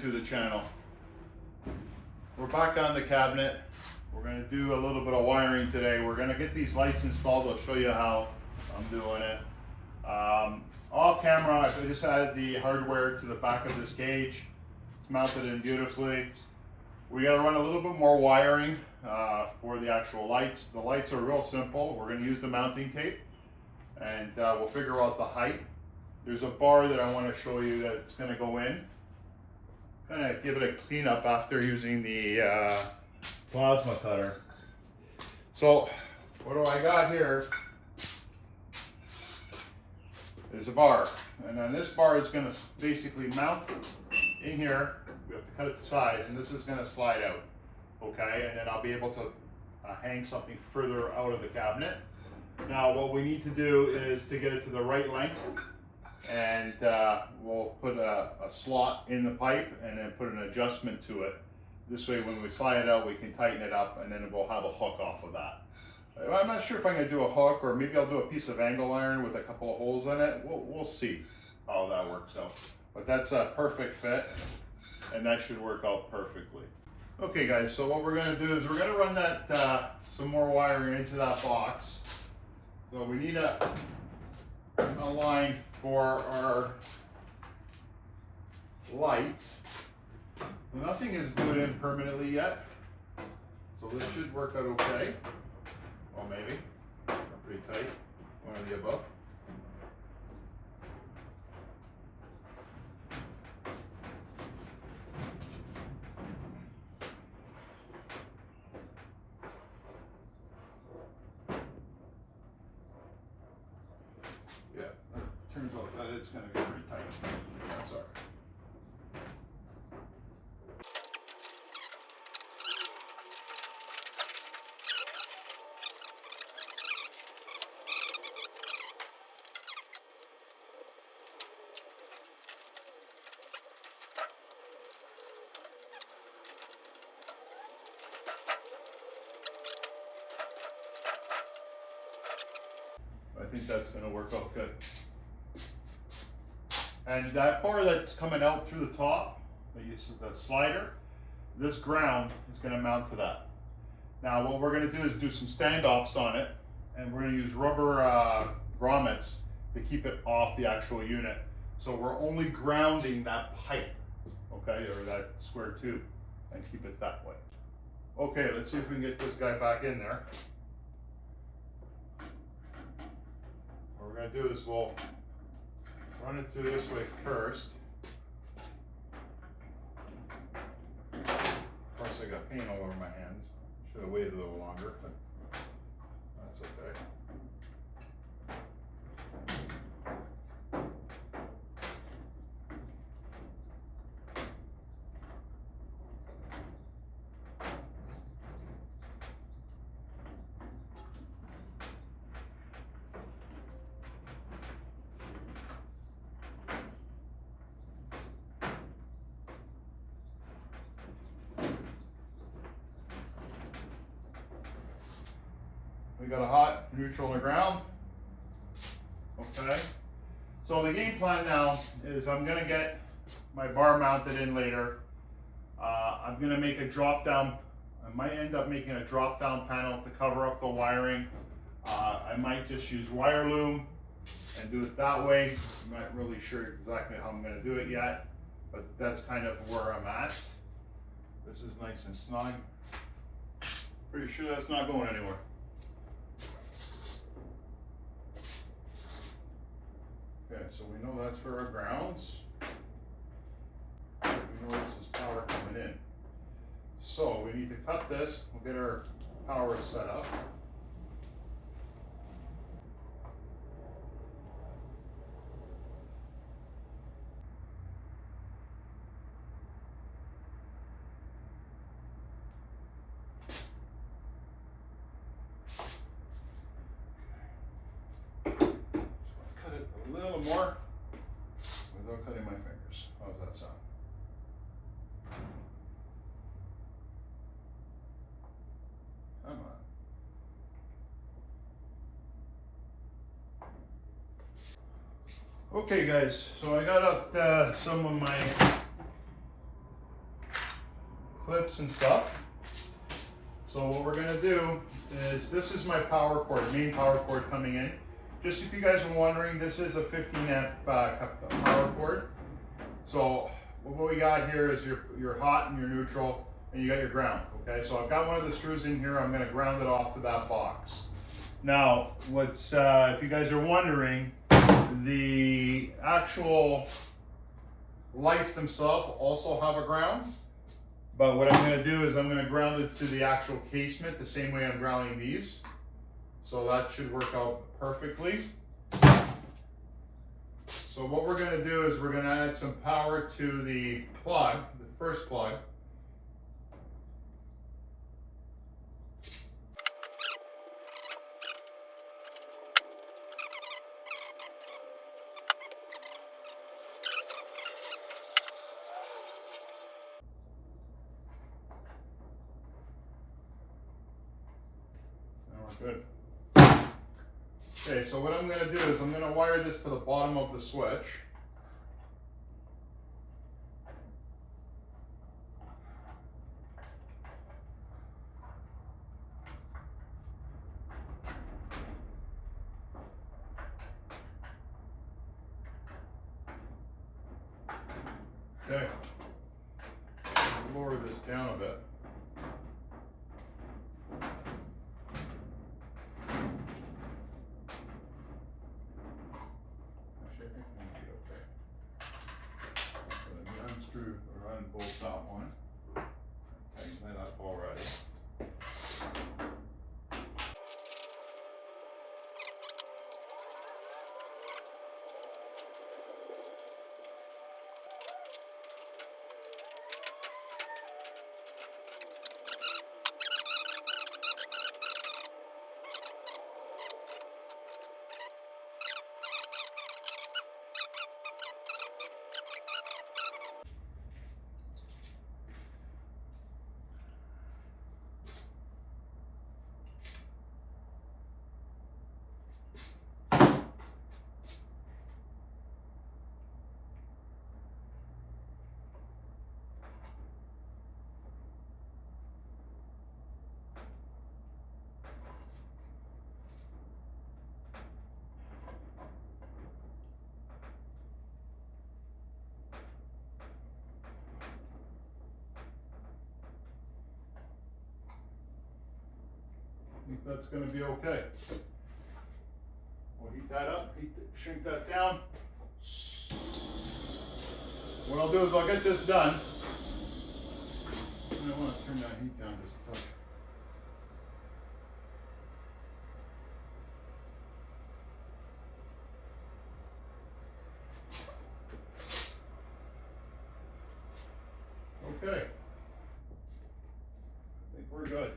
to the channel. We're back on the cabinet. We're going to do a little bit of wiring today. We're going to get these lights installed. I'll show you how I'm doing it. Off camera, I just added the hardware to the back of this gauge. It's mounted in beautifully. We got to run a little bit more wiring for the actual lights. The lights are real simple. We're going to use the mounting tape, and we'll figure out the height. There's a bar that I want to show you that's going to go in. Kind of give it a cleanup after using the plasma cutter. So what do I got here is a bar, and then this bar is going to basically mount in here. We have to cut it to size, and this is going to slide out, okay? And then I'll be able to hang something further out of the cabinet. Now what we need to do is to get it to the right length, and we'll put a slot in the pipe and then put an adjustment to it. This way when we slide it out, we can tighten it up, and then we'll have a hook off of that. I'm not sure if I'm going to do a hook, or maybe I'll do a piece of angle iron with a couple of holes in it. We'll see how that works out. But that's a perfect fit, and that should work out perfectly. Okay guys, so what we're going to do is we're going to run that some more wiring into that box. So we need a line for our lights. Nothing is glued in permanently yet, so this should work out okay. Well, maybe. Pretty tight. One of the above. Yeah, it turns out that it's going to be pretty tight. That's all right. I think that's going to work out good. And that bar that's coming out through the top, that slider, this ground is going to mount to that. Now what we're going to do is do some standoffs on it, and we're going to use rubber grommets to keep it off the actual unit. So we're only grounding that pipe, okay, or that square tube, and keep it that way. Okay, let's see if we can get this guy back in there. What we're going to do is we'll run it through this way first. Of course, I got paint all over my hands. Should have waited a little longer, but that's okay. We got a hot, neutral, and a ground. Okay. So the game plan now is I'm going to get my bar mounted in later. I'm going to make a drop down. I might end up making a drop down panel to cover up the wiring. I might just use wire loom and do it that way. I'm not really sure exactly how I'm going to do it yet, but that's kind of where I'm at. This is nice and snug. Pretty sure that's not going anywhere. Okay, so we know that's for our grounds. We know this is power coming in. So we need to cut this. We'll get our power set up. More without cutting my fingers. How does that sound? Come on. Okay guys, so I got out some of my clips and stuff. So what we're gonna do is, this is my power cord, main power cord coming in. Just if you guys are wondering, this is a 15 amp power cord. So what we got here is your hot and your neutral, and you got your ground, okay? So I've got one of the screws in here, I'm gonna ground it off to that box. Now, if you guys are wondering, the actual lights themselves also have a ground, but what I'm gonna do is I'm gonna ground it to the actual casement the same way I'm grounding these. So that should work out perfectly. So what we're gonna do is we're gonna add some power to the plug, the first plug. Good. Okay, so what I'm going to do is I'm going to wire this to the bottom of the switch. Okay, lower this down a bit. Unscrew or unbolt that one. Tighten that up already. I think that's going to be okay. We'll heat that up, shrink that down. What I'll do is I'll get this done. I want to turn that heat down just a touch. Okay. I think we're good.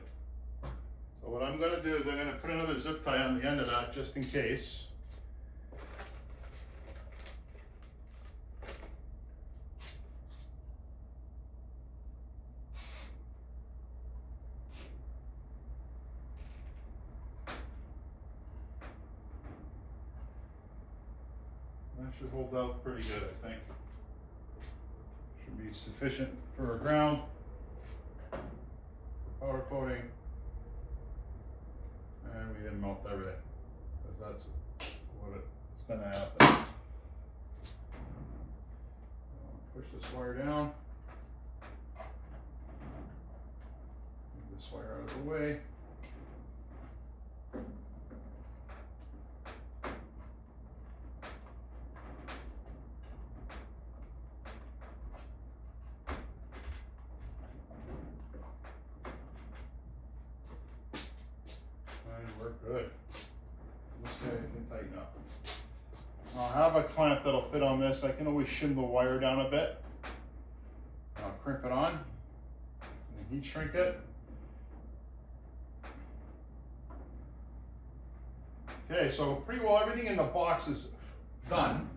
So what I'm going to do is I'm going to put another zip tie on the end of that just in case. That should hold out pretty good, I think. Should be sufficient for a ground, for powder coating. And we didn't melt everything, because that's what it's going to happen. Push this wire down. Move this wire out of the way. We're good. This guy can tighten up. I'll have a clamp that'll fit on this. I can always shim the wire down a bit. I'll crimp it on and heat shrink it. Okay, so pretty well everything in the box is done.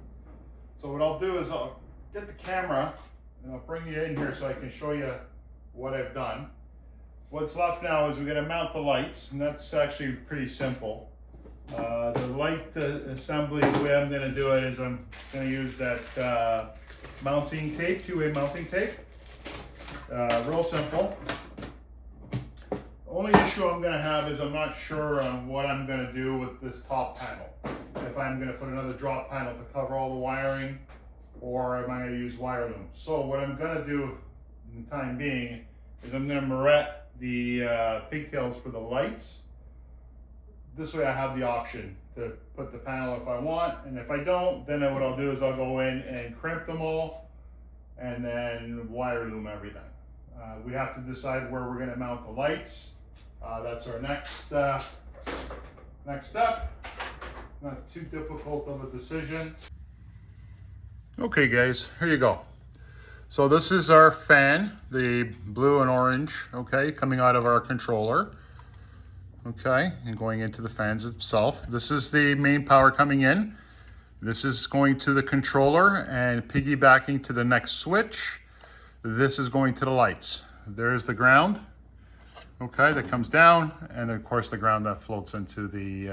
So what I'll do is I'll get the camera and I'll bring you in here so I can show you what I've done. What's left now is we're going to mount the lights, and that's actually pretty simple. The light assembly, the way I'm going to do it is I'm going to use that mounting tape, two-way mounting tape. Real simple. The only issue I'm going to have is I'm not sure on what I'm going to do with this top panel. If I'm going to put another drop panel to cover all the wiring, or am I going to use wire loom. So what I'm going to do in the time being is I'm going to mirette the pigtails for the lights. This way I have the option to put the panel if I want, and if I don't, then what I'll do is I'll go in and crimp them all and then wire loom everything. We have to decide where we're going to mount the lights. That's our next step. Not too difficult of a decision. Okay guys, here you go. So this is our fan, the blue and orange, okay, coming out of our controller. Okay, and going into the fans itself. This is the main power coming in. This is going to the controller and piggybacking to the next switch. This is going to the lights. There's the ground, okay, that comes down, and of course the ground that floats into the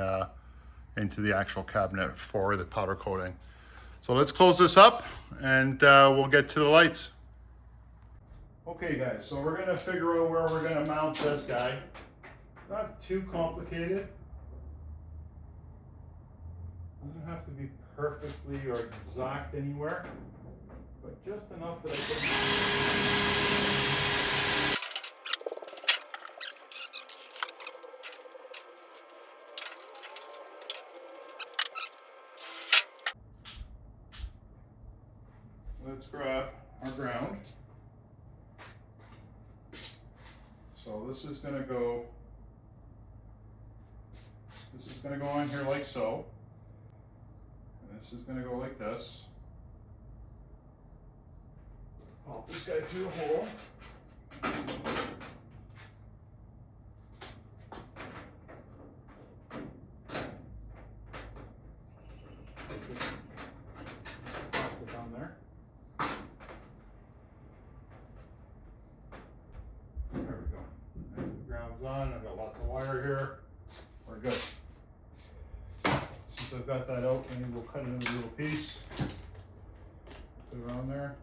actual cabinet for the powder coating. So let's close this up and we'll get to the lights. Okay guys, so we're gonna figure out where we're gonna mount this guy. Not too complicated. Doesn't have to be perfectly or exact anywhere, but just enough that I can. Let's grab our ground. So this is going to go on here like so. And this is going to go like this. Pop this guy through the hole. Toss it down there. There we go. And the ground's on. I've got lots of wire here. We're good. Since I've got that out, maybe we'll cut it into a little piece. Put it on there.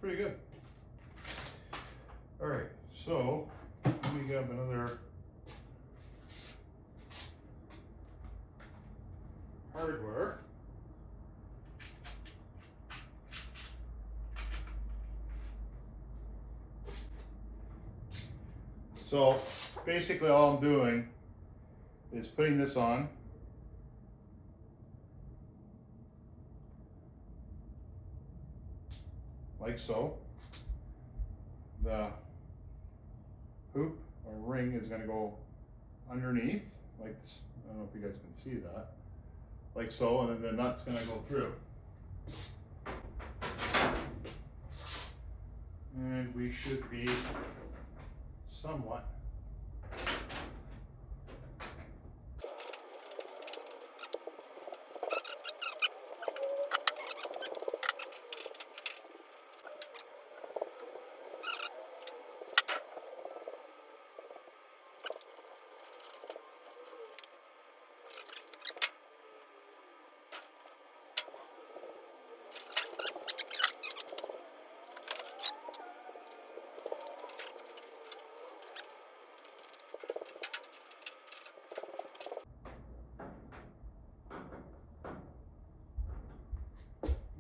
Pretty good. All right, so let me grab another hardware. So basically all I'm doing is putting this on. Like so. The hoop or ring is going to go underneath, like, I don't know if you guys can see that, like so, and then the nut's going to go through. And we should be somewhat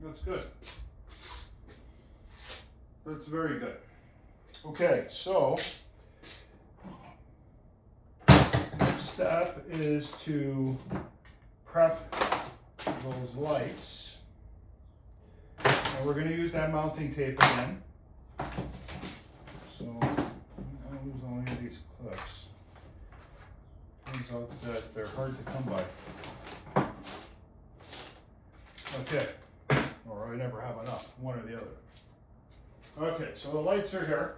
That's good. That's very good. Okay, so next step is to prep those lights. And we're going to use that mounting tape again. So I'll use only these clips. Turns out that they're hard to come by. Okay. Or I never have enough, one or the other. Okay, so the lights are here.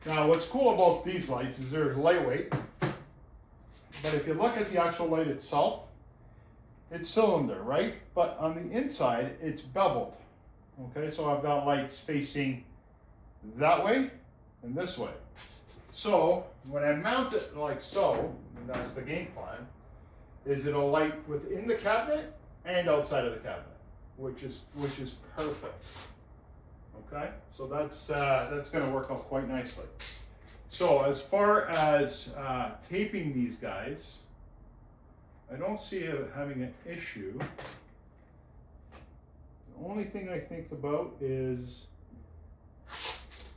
Now what's cool about these lights is they're lightweight, but if you look at the actual light itself, it's cylinder, right? But on the inside, it's beveled. Okay, so I've got lights facing that way and this way. So when I mount it like so, and that's the game plan, is it'll light within the cabinet and outside of the cabinet, which is perfect. Okay, so that's going to work out quite nicely. So as far as taping these guys, I don't see it having an issue. The only thing I think about is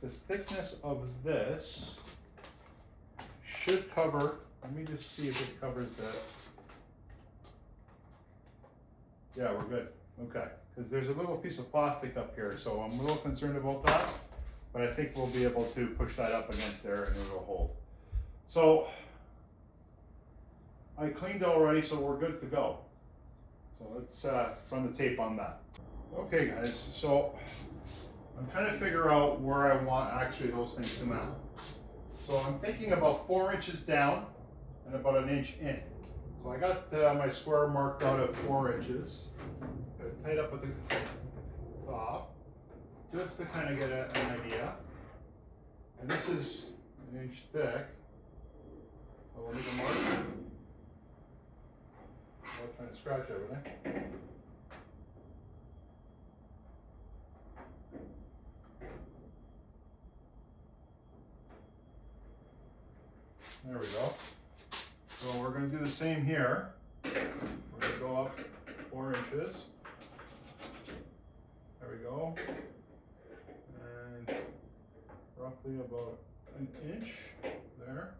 the thickness of this should cover. Let me just see if it covers that. Yeah, we're good. Okay, because there's a little piece of plastic up here, so I'm a little concerned about that, but I think we'll be able to push that up against there and it'll hold. So I cleaned already, so we're good to go. So let's run the tape on that. Okay guys, so I'm trying to figure out where I want actually those things to mount. So I'm thinking about 4 inches down and about 1 inch in. So I got my square marked out at 4 inches. Got it tight up with the top, just to kind of get an idea. And this is 1 inch thick. So we'll make a mark. I'm trying to scratch everything. There we go. So we're going to do the same here. We're going to go up 4 inches. There we go. And roughly about 1 inch there.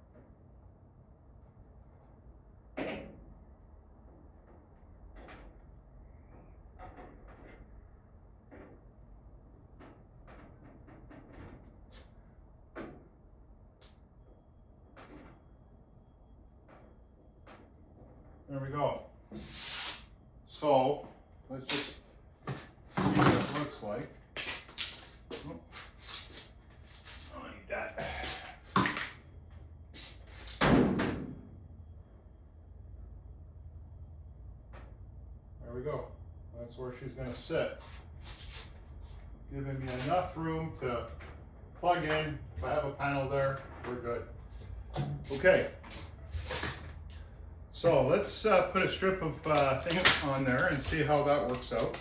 There we go. So let's just see what it looks like. Oh, I need that. There we go. That's where she's going to sit. Giving me enough room to plug in. If I have a panel there, we're good. Okay. So let's put a strip of thing on there and see how that works out.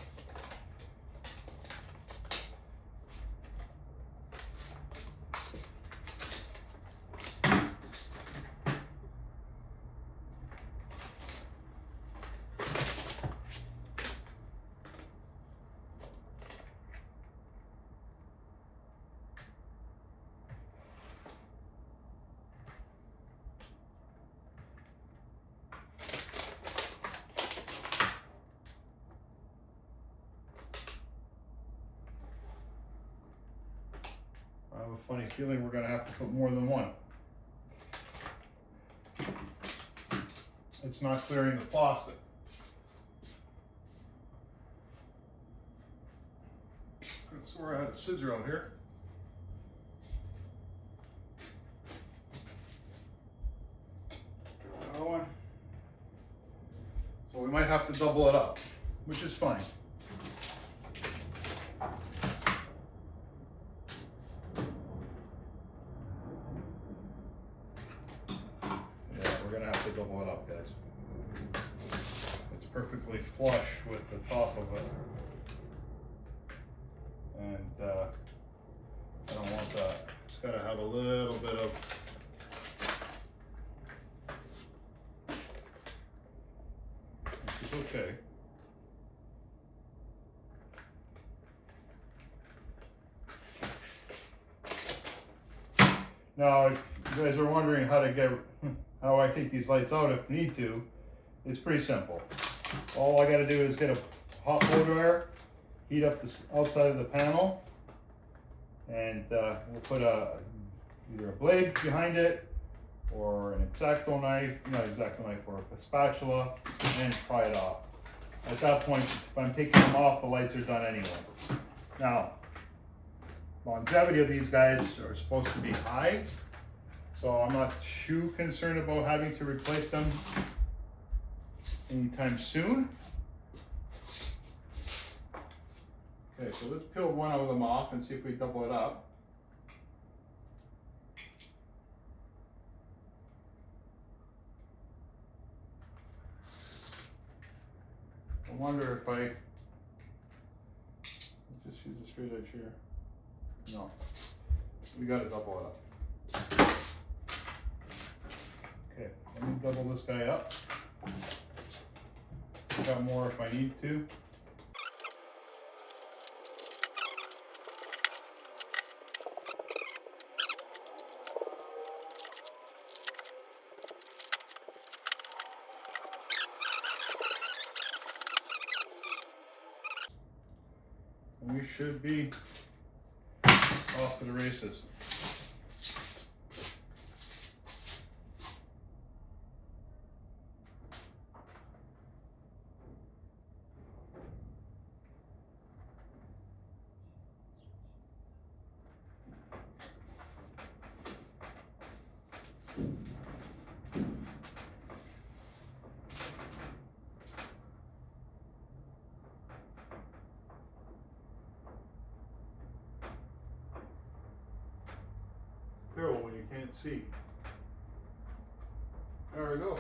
I have a funny feeling we're going to have to put more than one. It's not clearing the plastic. So I had a scissor out here. Another one. So we might have to double it up, which is fine. Double it up, guys. It's perfectly flush with the top of it, and I don't want that. It's got to have a little bit of which is okay. Now, if you guys are wondering how I take these lights out if need to, it's pretty simple. All I got to do is get a hot blow dryer, heat up the outside of the panel, and we'll put either a blade behind it or an X-Acto knife, not X-Acto knife, or a spatula, and pry it off. At that point, if I'm taking them off, the lights are done anyway. Now, longevity of these guys are supposed to be high, so I'm not too concerned about having to replace them anytime soon. Okay, so let's peel one of them off and see if we double it up. I wonder if let's just use a straight edge here. No, we gotta double it up. Okay, let me double this guy up. Got more if I need to. And we should be off to the races. Careful when you can't see. There we go.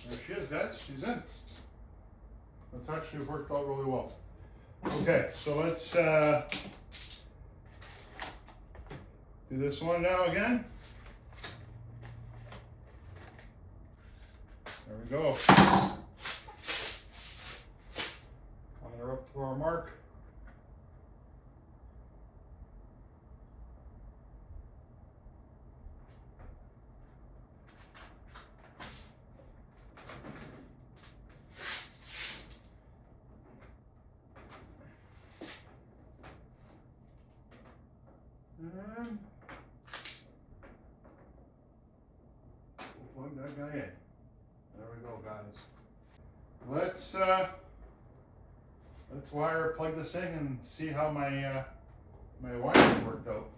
There she is, guys. She's in. That's actually worked out really well. Okay, so let's do this one now again. There we go. Line her up to our mark. And we'll plug that guy in. There we go, guys. Let's wire plug this in and see how my my wiring worked out.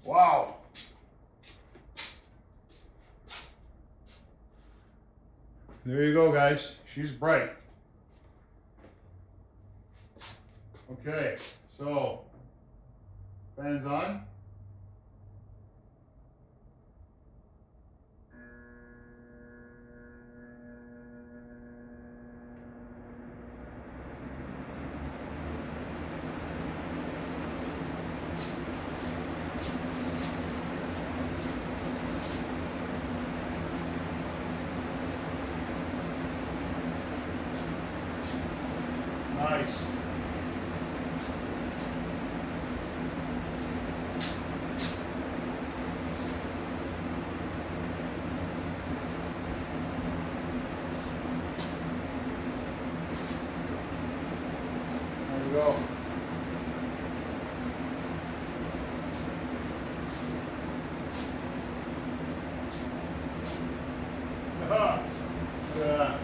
Wow. There you go, guys. She's bright. Okay, so fans on. Nice. There we go. Aha. Look at that.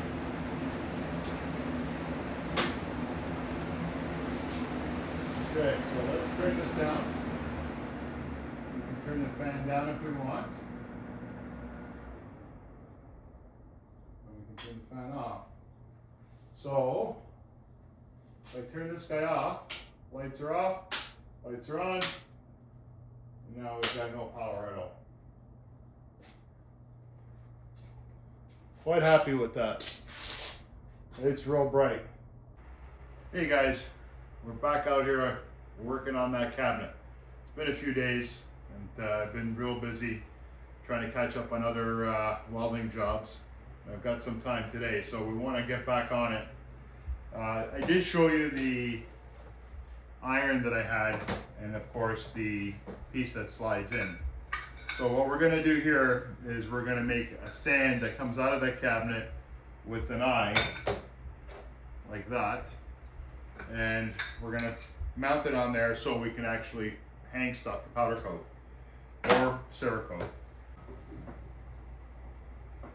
Okay, so let's turn this down. We can turn the fan down if we want. And we can turn the fan off. So, if I turn this guy off, lights are off, lights are on, and now we've got no power at all. Quite happy with that. It's real bright. Hey guys. We're back out here working on that cabinet. It's been a few days and I've been real busy trying to catch up on other welding jobs. I've got some time today, so we want to get back on it. I did show you the iron that I had and of course the piece that slides in. So what we're going to do here is we're going to make a stand that comes out of that cabinet with an eye, like that. And we're gonna mount it on there so we can actually hang stuff to powder coat or Cerakote.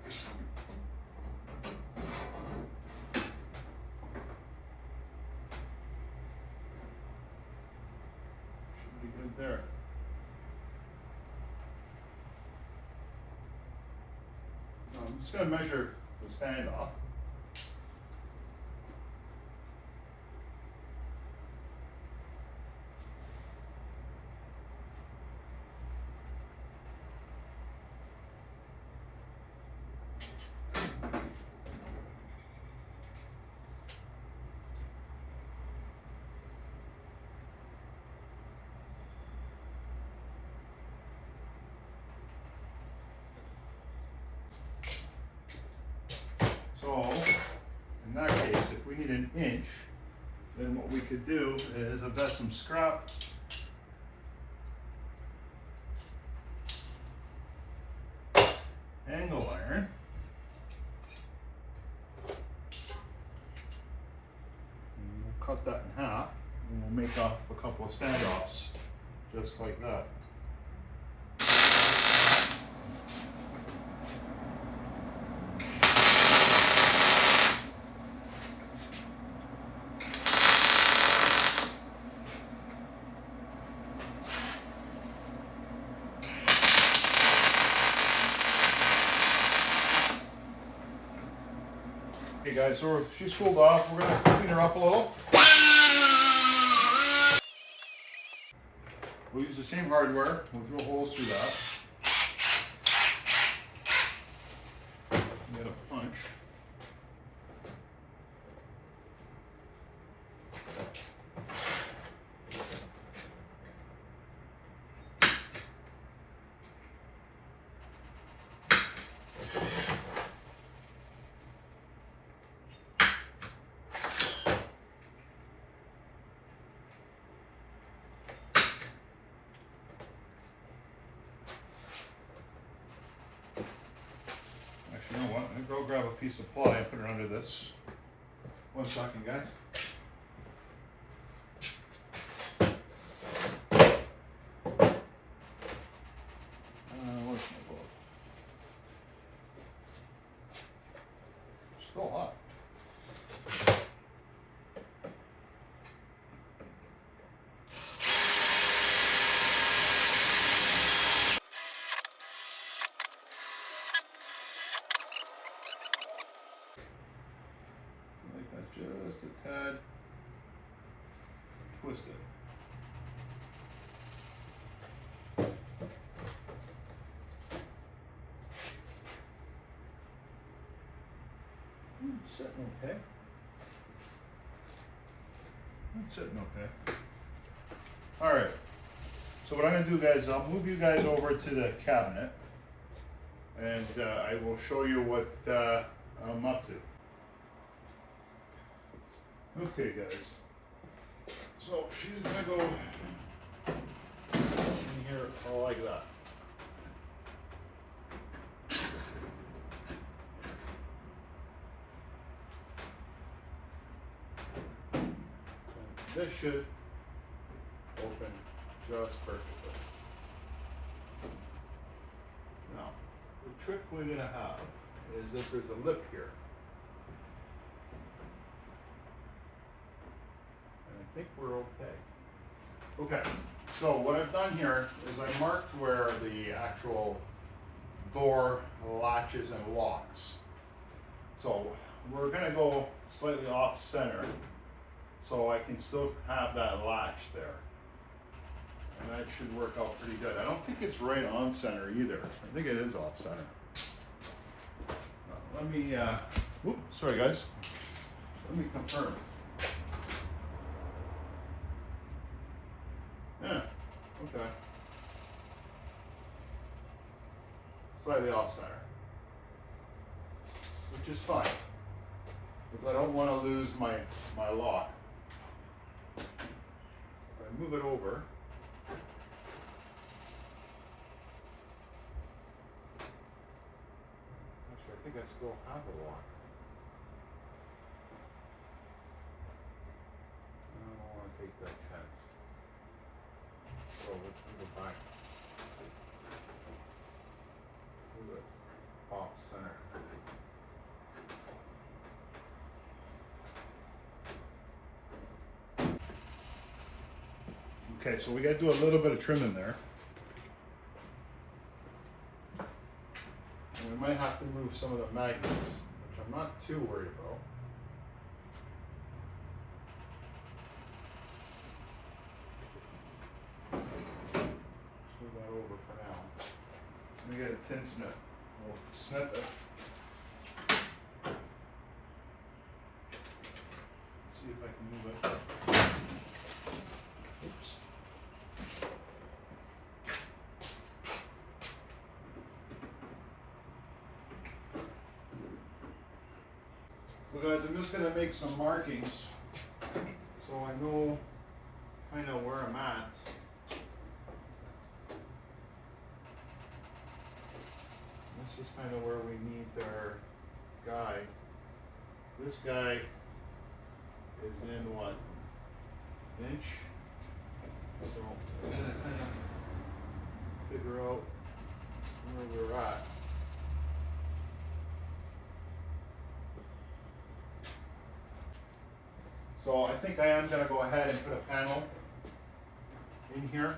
Should be good there. I'm just going to measure the stand off. So, in that case, if we need an inch, then what we could do is I've got some scrap angle iron. And we'll cut that in half and we'll make off a couple of standoffs just like that. Okay guys, so she's cooled off. We're going to clean her up a little. We'll use the same hardware. We'll drill holes through that. Get a punch. You know what? I'm gonna go grab a piece of ply and put it under this. 1 second, guys. Where's my glove? Still hot. Just a tad twisted. Sitting okay. Sitting okay. All right. So what I'm going to do, guys, I'll move you guys over to the cabinet, and I will show you what I'm up to. Okay guys, so she's gonna go in here all like that. And this should open just perfectly. Now, the trick we're gonna have is that there's a lip here. I think we're okay. Okay, so what I've done here is I marked where the actual door latches and locks. So we're gonna go slightly off center so I can still have that latch there. And that should work out pretty good. I don't think it's right on center either. I think it is off center. Let me, whoop, sorry guys. Let me confirm. Yeah, okay. Slightly off center, which is fine, because I don't want to lose my lock. If I move it over, actually I think I still have a lock. Fine. Move it off center. Okay, so we got to do a little bit of trimming there. And we might have to move some of the magnets, which I'm not too worried about. Just move that over for now. Let me get a tin snip. We'll snip it. See if I can move it. Oops. Well guys, I'm just going to make some markings so I know kind of where I'm at. This is kind of where we need our guy. This guy is in what? Inch? So I'm going to kind of figure out where we're at. So I think I am going to go ahead and put a panel in here.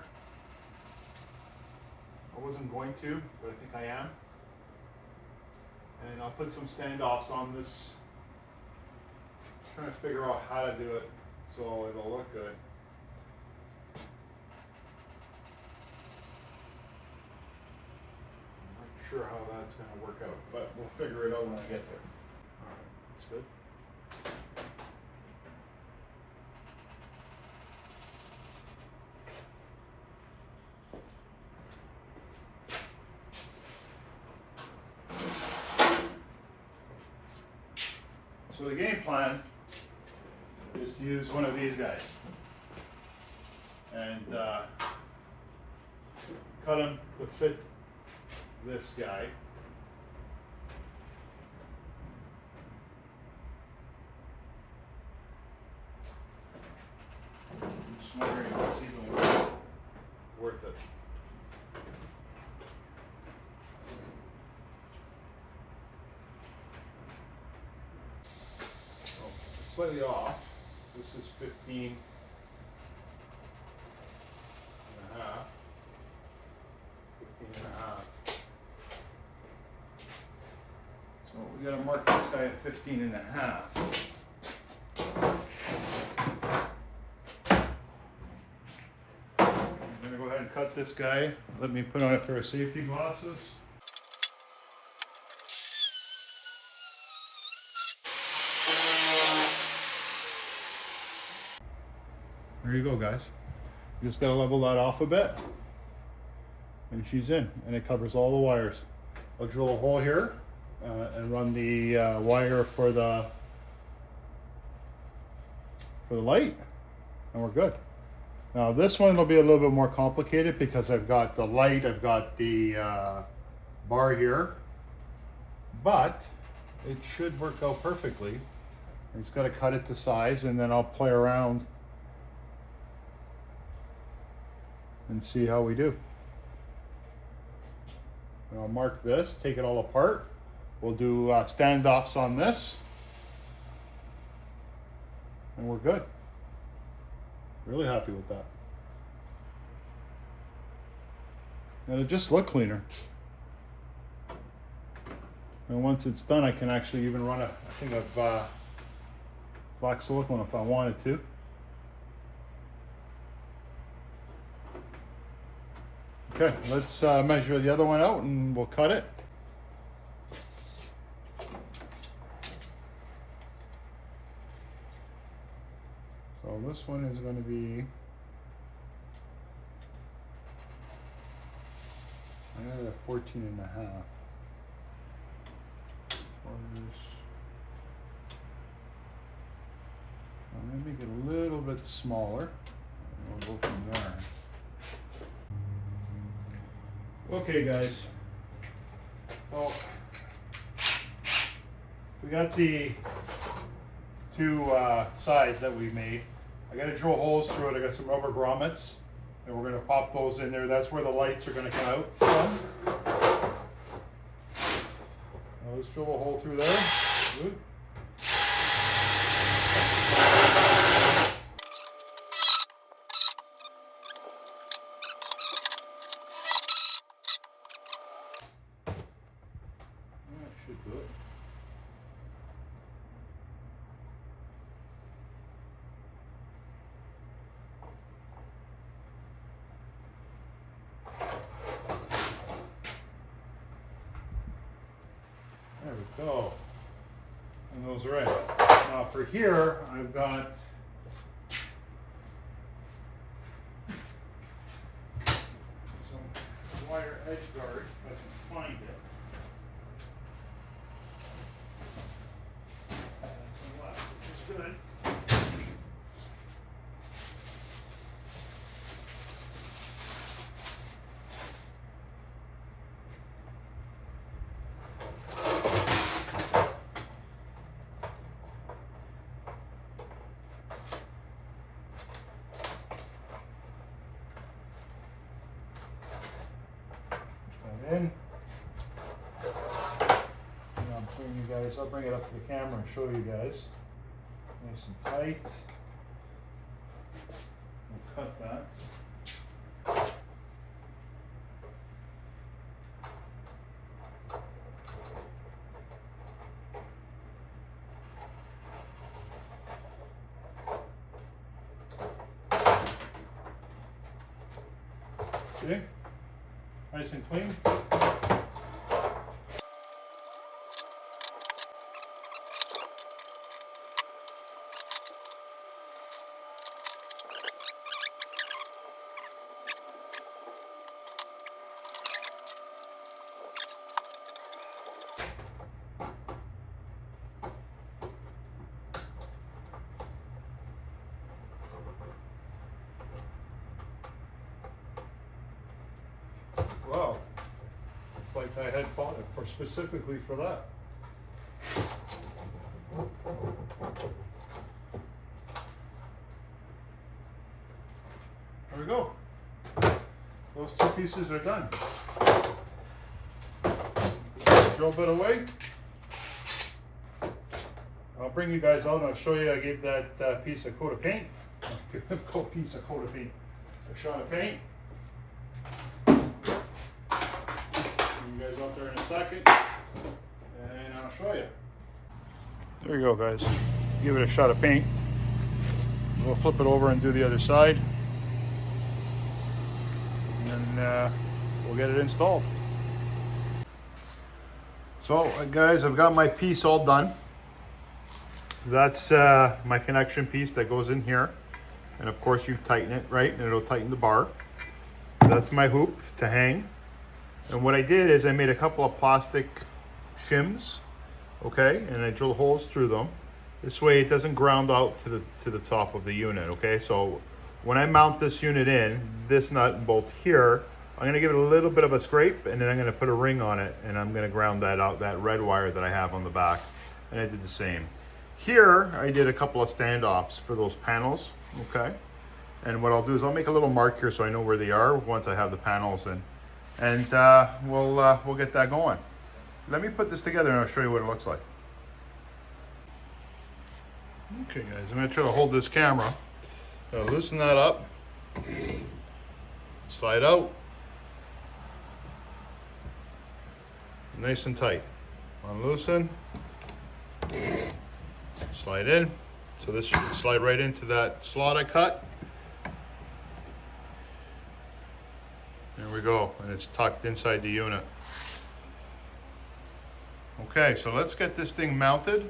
I wasn't going to, but I think I am. And I'll put some standoffs on this. I'm trying to figure out how to do it so it'll look good. I'm not sure how that's going to work out, but we'll figure it out when I get there. All right, that's good. So the game plan is to use one of these guys and cut them to fit this guy. I'm just wondering if it's even worth it. Slightly off. This is 15 and a half. 15 and a half. So we got to mark this guy at 15 and a half. I'm going to go ahead and cut this guy. Let me put on a pair of safety glasses. There you go, guys. You just gotta level that off a bit. And she's in, and it covers all the wires. I'll drill a hole here and run the wire for the light, and we're good. Now this one will be a little bit more complicated because I've got the light, I've got the bar here, but it should work out perfectly. I just gotta cut it to size, and then I'll play around and see how we do. And I'll mark this, take it all apart. We'll do standoffs on this, and we're good. Really happy with that. And it just looked cleaner. And once it's done, I can actually even run a thing of black silicone if I wanted to. Okay, let's measure the other one out and we'll cut it. So this one is going to be, I got it at 14 and a half. I'm going to make it a little bit smaller. And we'll go from there. Okay guys, well, we got the two sides that we made. I got to drill holes through it. I got some rubber grommets and we're going to pop those in there. That's where the lights are going to come out from. Now let's drill a hole through there. Good. That should do it. There we go. And those are in. Now for here, I've got some wire edge guard, if I can find it. And some left, which is good. In. And I'll bring it up to the camera and show you guys. Nice and tight. We'll cut that. See? Nice and clean. Wow, it's like I had bought it for specifically for that. There we go. Those two pieces are done. Drill bit away. I'll bring you guys out and I'll show you. I gave that piece a coat of paint. A shot of paint. You guys out there in a second, and I'll show you. There you go, guys. Give it a shot of paint. We'll flip it over and do the other side, and then we'll get it installed. So, guys, I've got my piece all done. That's my connection piece that goes in here, and of course you tighten it, right, and it'll tighten the bar. That's my hoop to hang. And what I did is I made a couple of plastic shims, okay, and I drilled holes through them. This way it doesn't ground out to the top of the unit, okay? So when I mount this unit in, this nut and bolt here, I'm gonna give it a little bit of a scrape, and then I'm gonna put a ring on it, and I'm gonna ground that out, that red wire that I have on the back. And I did the same. Here, I did a couple of standoffs for those panels, okay? And what I'll do is I'll make a little mark here so I know where they are once I have the panels in. And we'll get that going. Let me put this together and I'll show you what it looks like. Okay, guys, I'm gonna try to hold this camera. Now loosen that up. Slide out. Nice and tight. Unloosen. Slide in. So this should slide right into that slot I cut. There we go, and it's tucked inside the unit. Okay, so let's get this thing mounted,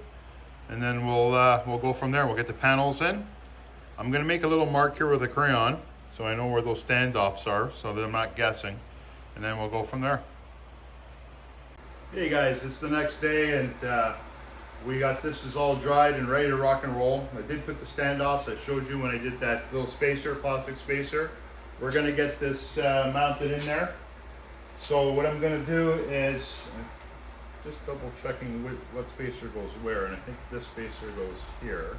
and then we'll go from there. We'll get the panels in. I'm gonna make a little mark here with a crayon, so I know where those standoffs are, so that I'm not guessing, and then we'll go from there. Hey guys, it's the next day, and we got this is all dried and ready to rock and roll. I did put the standoffs I showed you when I did that little spacer, plastic spacer. We're gonna get this mounted in there. So what I'm gonna do is just double checking what spacer goes where, and I think this spacer goes here.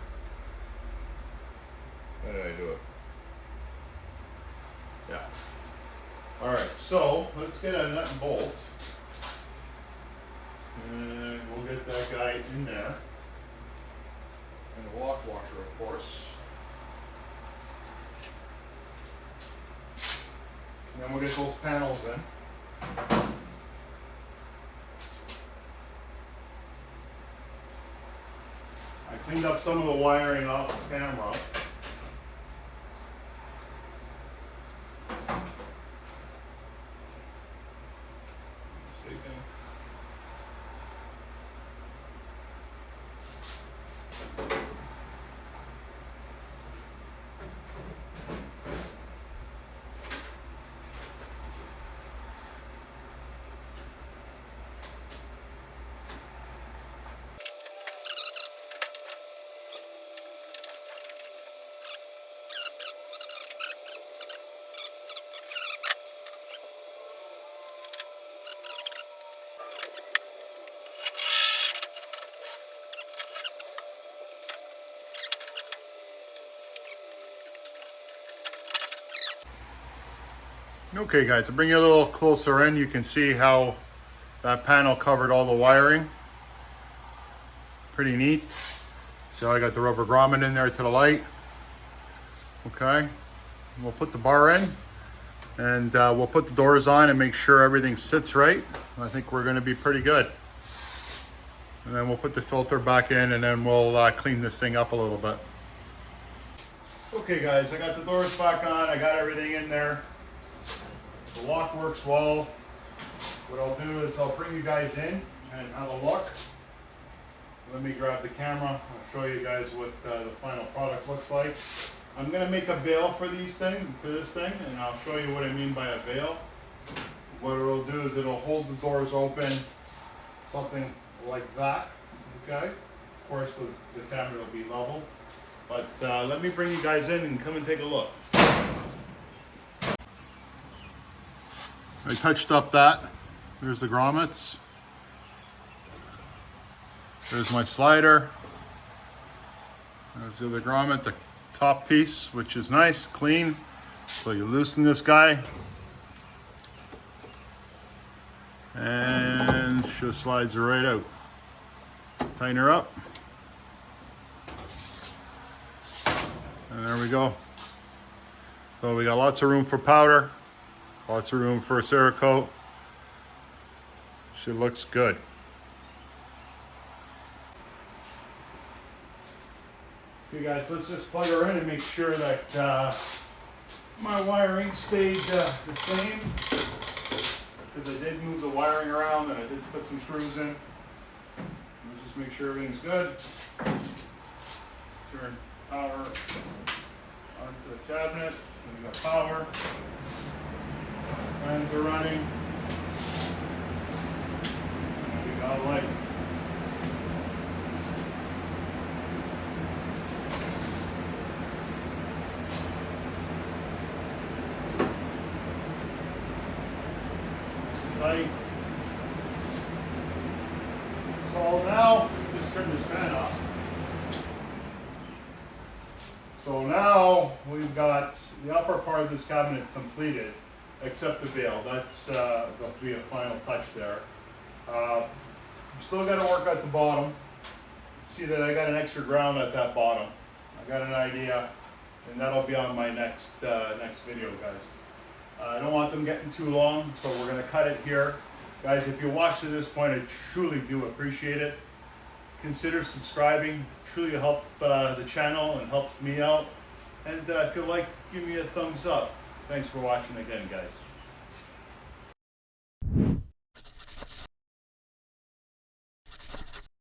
How did I do it? Yeah. All right, so let's get a nut and bolt. And we'll get that guy in there. And a lock washer, of course. And then we'll get those panels in. I cleaned up some of the wiring off the camera. Okay guys, to bring you a little closer in, you can see how that panel covered all the wiring. Pretty neat. So I got the rubber grommet in there to the light. Okay, we'll put the bar in and we'll put the doors on and make sure everything sits right. I think we're gonna be pretty good. And then we'll put the filter back in and then we'll clean this thing up a little bit. Okay guys, I got the doors back on, I got everything in there. The lock works well. What I'll do is I'll bring you guys in and have a look. Let me grab the camera. I'll show you guys what the final product looks like. I'm going to make a bail for this thing, and I'll show you what I mean by a bail. What it'll do is it'll hold the doors open, something like that. Okay. Of course, the camera will be level. But let me bring you guys in and come and take a look. I touched up that. There's the grommets. There's my slider. There's the other grommet, the top piece, which is nice, clean. So you loosen this guy. And just slides her right out. Tighten her up. And there we go. So we got lots of room for powder. Lots of room for a Cerakote. She looks good. Okay guys, let's just plug her in and make sure that my wiring stayed the same. Because I did move the wiring around and I did put some screws in. Let's just make sure everything's good. Turn power onto the cabinet. And we got power. Fans are running. And we got light. Nice and tight. So now, just turn this fan off. So now we've got the upper part of this cabinet completed. Except the bail. That's that'll be a final touch there. Still got to work at the bottom. See that I got an extra ground at that bottom. I got an idea, and that'll be on my next video, guys. I don't want them getting too long, so we're gonna cut it here, guys. If you watched to this point, I truly do appreciate it. Consider subscribing. It truly help the channel and helps me out. And if you like, give me a thumbs up. Thanks for watching again, guys.